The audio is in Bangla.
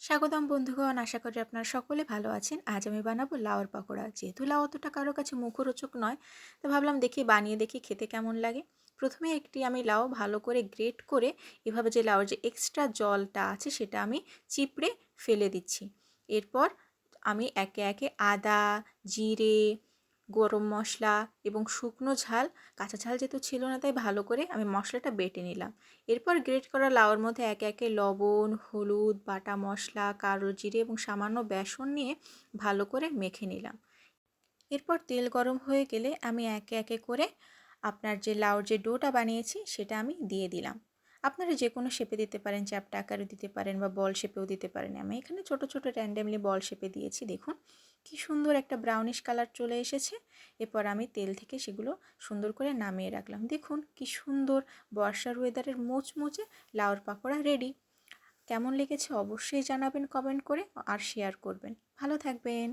স্বাগতম বন্ধুগণ, আশা করি আপনারা সকলে ভালো আছেন। আজ আমি বানাবো লাউয়ের পাকোড়া। যেহেতু লাউ অতটা কারো কাছে মুখরোচক নয়, তো ভাবলাম বানিয়ে দেখি খেতে কেমন লাগে। প্রথমে আমি লাউ ভালো করে গ্রেট করে এভাবে যে লাউয়ের যে এক্সট্রা জলটা আছে সেটা আমি চিপড়ে ফেলে দিচ্ছি। এরপর আমি একে একে আদা, জিরে, গরম মশলা এবং শুকনো ঝাল, কাঁচা ঝাল যেহেতু ছিল না তাই ভালো করে আমি মশলাটা বেটে নিলাম। এরপর গ্রেট করা লাউয়ের মধ্যে একে একে লবণ, হলুদ, বাটা মশলা, কালো জিরে এবং সামান্য বেসন নিয়ে ভালো করে মেখে নিলাম। এরপর তেল গরম হয়ে গেলে আমি একে একে করে আপনার যে লাউর যে ডোটা বানিয়েছি সেটা আমি দিয়ে দিলাম। আপনারা যে কোনো শেপে দিতে পারেন, চ্যাপ্টা আকারে দিতে পারেন বা বল শেপেও দিতে পারেন। আমি এখানে ছোট ছোট র্যান্ডামলি বল শেপে দিয়েছি। দেখুন কি সুন্দর একটা ব্রাউনিশ কালার চলে এসেছে। এরপর আমি তেল থেকে সেগুলো সুন্দর করে নামিয়ে রাখলাম। দেখুন কি সুন্দর বর্ষার ওয়েদারের মোচমোচে লাউর পাকোড়া রেডি। কেমন লেগেছে অবশ্যই জানাবেন কমেন্ট করে, আর শেয়ার করবেন। ভালো থাকবেন।